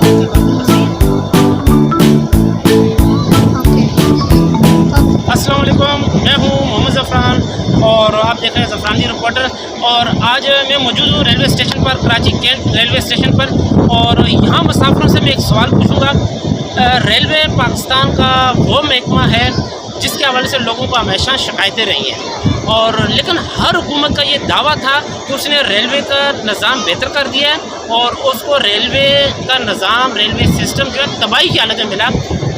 अस्सलाम वालेकुम, मैं हूँ मोहम्मद ज़फ़रान और आप देख रहे हैं ज़फ़रानी रिपोर्टर। और आज मैं मौजूद हूँ रेलवे स्टेशन पर, कराची कैंट रेलवे स्टेशन पर। और यहाँ मुसाफिरों से मैं एक सवाल पूछूंगा। रेलवे पाकिस्तान का वो महकमा है जिसके हवाले से लोगों को हमेशा शिकायतें रही हैं, और लेकिन हर हुकूमत का ये दावा था कि उसने रेलवे का निज़ाम बेहतर कर दिया है और उसको रेलवे का निज़ाम, रेलवे सिस्टम जो है तबाही की हालत में मिला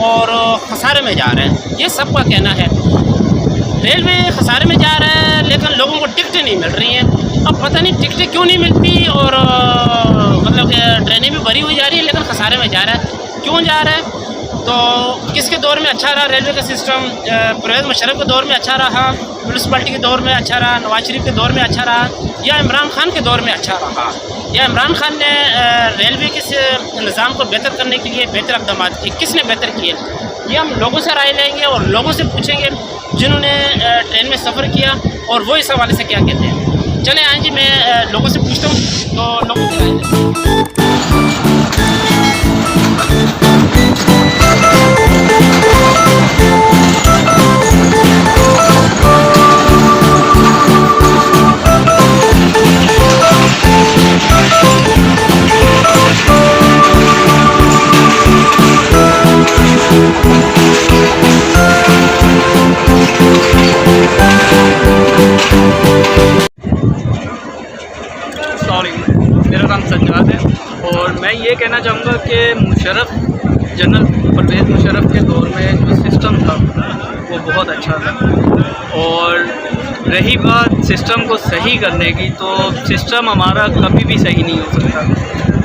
और खसारे में जा रहा है। ये सबका कहना है। रेलवे खसारे में जा रहा है लेकिन लोगों को टिकटें नहीं मिल रही हैं। अब पता नहीं टिकटें क्यों नहीं मिलती, और मतलब ट्रेनें भी भरी हुई जा रही है लेकिन खसारे में जा रहा है। क्यों जा रहा है? तो किसके दौर में अच्छा रहा रेलवे का सिस्टम? परवेज़ मुशर्रफ के दौर में अच्छा रहा, म्यूनसिपलिटी के दौर में अच्छा रहा, नवाज शरीफ के दौर में अच्छा रहा, या इमरान खान के दौर में अच्छा रहा? या इमरान खान ने रेलवे के निज़ाम को बेहतर करने के लिए बेहतर इक़दाम किए? किसने बेहतर किए? ये हम लोगों से राय लेंगे और लोगों से पूछेंगे जिन्होंने ट्रेन में सफ़र किया और वो इस हवाले से क्या कहते हैं। चलें आए जी, मैं लोगों से पूछता हूँ तो लोगों की राय लें। मेरा नाम सज्जाद है और मैं ये कहना चाहूँगा कि जनरल परवेज़ मुशर्रफ के दौर में जो सिस्टम था वो बहुत अच्छा था। और रही बात सिस्टम को सही करने की, तो सिस्टम हमारा कभी भी सही नहीं हो सकता,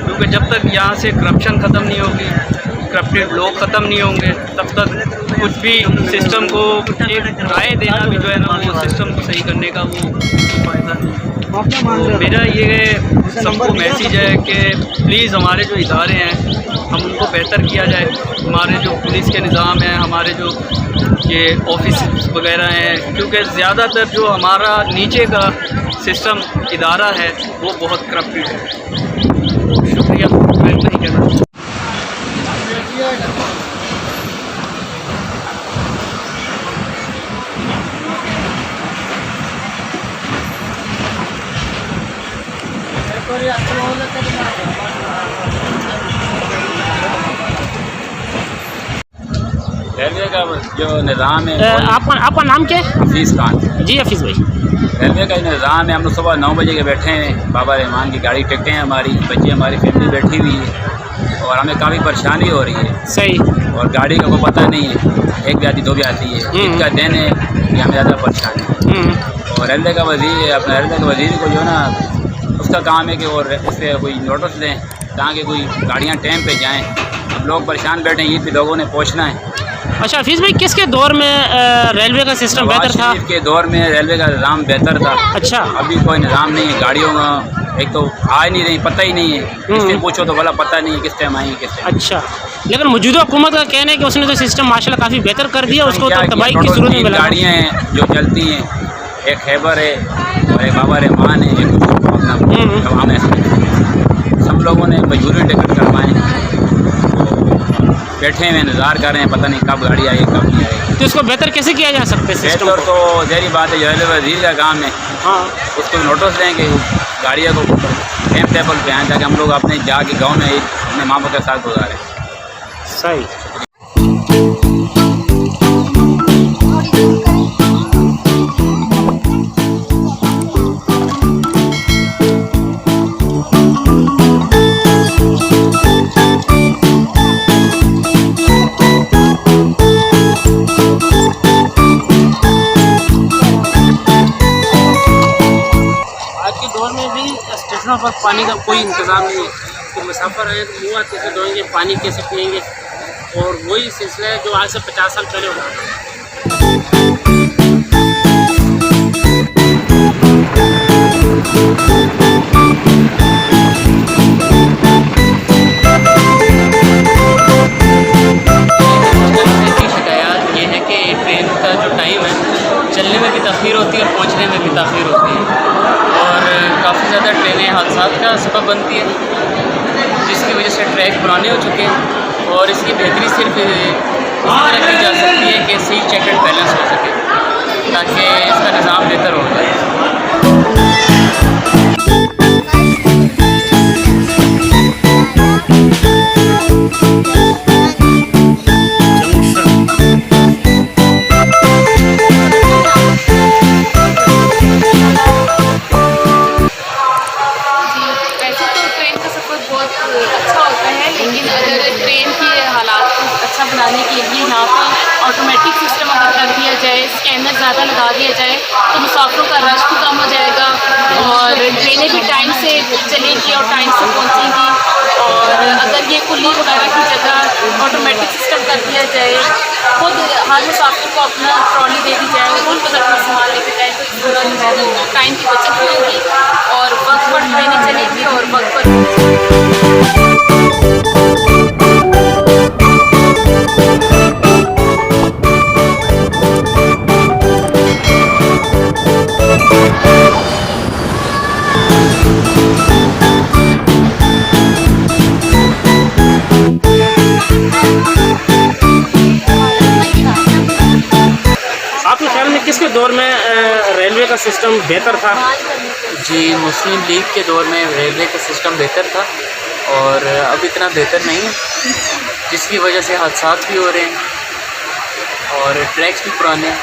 क्योंकि जब तक यहाँ से करप्शन ख़त्म नहीं होगी, करप्टेड लोग ख़त्म नहीं होंगे, तब तक कुछ भी सिस्टम को एक राय देना भी जो है ना, वो सिस्टम को सही करने का वो फ़ायदा नहीं है। तो मेरा ये सबको मैसेज है कि प्लीज़ हमारे जो इदारे हैं हम उनको बेहतर किया जाए। हमारे जो पुलिस के निज़ाम हैं, हमारे जो ये ऑफिस वगैरह हैं, क्योंकि ज़्यादातर जो हमारा नीचे का सिस्टम इदारा है वो बहुत करप्टेड है। शुक्रिया, मैं नहीं कहना। रेलवे का जो निज़ाम है, आपका नाम क्या है? हफीज़ खान। जी हफीज़ भाई, रेलवे का निज़ाम है, हम लोग सुबह 9 बजे के बैठे हैं, बाबा रहमान की गाड़ी टिकटें हैं, हमारी बच्चे हमारी फैमिली बैठी हुई है और हमें काफ़ी परेशानी हो रही है। सही। और गाड़ी का कोई पता नहीं है, एक भी आती दो भी आती है, ईद का दिन है कि हमें ज़्यादा परेशानी है। और रेलवे का वज़ीर अपना रेलवे के वज़ीर को जो है ना, उसका काम है कि और इस पर कोई नोटिस दें ताकि कोई गाड़ियाँ टाइम पे जाएँ। अब लोग परेशान बैठे हैं, ईद पे लोगों ने पहुँचना है। अच्छा हफीज़ भाई, किसके दौर में रेलवे का सिस्टम बेहतर था? नवाज शरीफ के दौर में रेलवे का निज़ाम बेहतर था। अच्छा। अभी कोई निज़ाम नहीं है, गाड़ियों का एक तो आ नहीं रही, पता ही नहीं है, किससे पूछो तो बोला पता नहीं है किस टाइम आएंगे किस टाइम। अच्छा, लेकिन मौजूदा हुकूमत का कहना है कि उसने तो सिस्टम माशाल्लाह काफ़ी बेहतर कर दिया, उसको तो तबाही की सूरत में मिला। गाड़ियाँ हैं जो चलती हैं, एक खैबर है और एक बाबा रहमान है, एक अपना सब लोगों ने मजबूरी टिकट करवाएँ, बैठे हुए इंतज़ार कर रहे हैं, पता नहीं कब गाड़ी आएगी कब नहीं आएगी। तो इसको बेहतर कैसे किया जा सकता है सिस्टम बेहतर तो जहरी बात है, रेलवे वज़ीर का काम है। हाँ, उसको नोटिस दें कि गाड़ियों को टाइम टेबल पे आएँ ताकि हम लोग अपने जाके गांव में अपने माँ बाप के साथ गुजारें। सही। स्टेशनों पर पानी का कोई इंतज़ाम नहीं है, तो मुसाफिर आए तो मुँह कैसे धोएंगे, पानी कैसे पिएंगे, और वही सिलसिला है जो आज से 50 साल पहले होता था। शिकायत ये है कि ट्रेन का जो टाइम है, चलने में भी तख़ीर होती है और पहुँचने में भी तख़ीर होती है, और काफ़ी ज़्यादा ट्रेनें हादसा का सबब बनती है, जिस जिसकी वजह से ट्रैक पुराने हो चुके हैं और इसकी बेहतरी सिर्फ इस तरह की जा सकती है कि सीट चेक एंड बैलेंस हो सके ताकि इसका निज़ाम बेहतर हो जाए। वैसे तो ट्रेन का सफ़र बहुत अच्छा होता है, लेकिन अगर ट्रेन के हालात को अच्छा बनाने के लिए यहाँ पर ऑटोमेटिक सिस्टम अगर कर दिया जाए, स्कैनर ज़्यादा लगा दिया जाए तो मुसाफिरों का रश भी कम हो जाएगा और ट्रेनें भी टाइम से चलेंगी और टाइम से पहुँचेंगी। और अगर ये कुल्ली वगैरह की जगह ऑटोमेटिक सिस्टम कर दिया जाए, खुद हर मुसाफिर को अपना ट्रॉली दे दी जाए और खुद अगर सामान लेके जाए तो थोड़ा जो है टाइम की बचत होगी और वक्त पर ट्रेनें चलेंगी और वक्त पर। आपके ख्याल में किसके दौर में रेलवे का सिस्टम बेहतर था? जी, मुस्लिम लीग के दौर में रेलवे का सिस्टम बेहतर था और अब इतना बेहतर नहीं है, जिसकी वजह से हादसा भी हो रहे हैं और ट्रैक्स भी पुराने हैं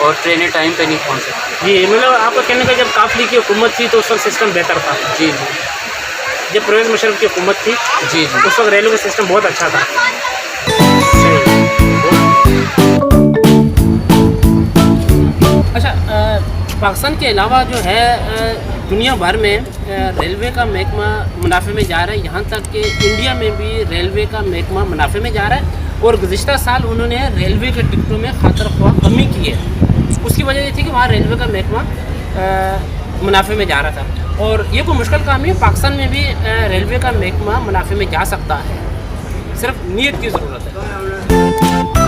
और ट्रेनें टाइम पे नहीं पहुंच सकती। जी, मतलब आपका कहने का जब काफली की हुकूमत थी तो उस वक्त सिस्टम बेहतर था। जी जी जब परवेज़ मुशर्रफ की हुकूमत थी जी जी उस वक्त रेलवे का सिस्टम बहुत अच्छा था। अच्छा, पाकिस्तान के अलावा जो है दुनिया भर में रेलवे का महकमा मुनाफे में जा रहा है, यहाँ तक कि इंडिया में भी रेलवे का महकमा मुनाफे में जा रहा है और गुज़िश्ता साल उन्होंने रेलवे के टिकटों में खातर ख्वाह कमी की है। उसकी वजह ये थी कि वहाँ रेलवे का महकमा मुनाफे में जा रहा था और ये कोई मुश्किल काम है। पाकिस्तान में भी रेलवे का महकमा मुनाफे में जा सकता है, सिर्फ नीयत की ज़रूरत है।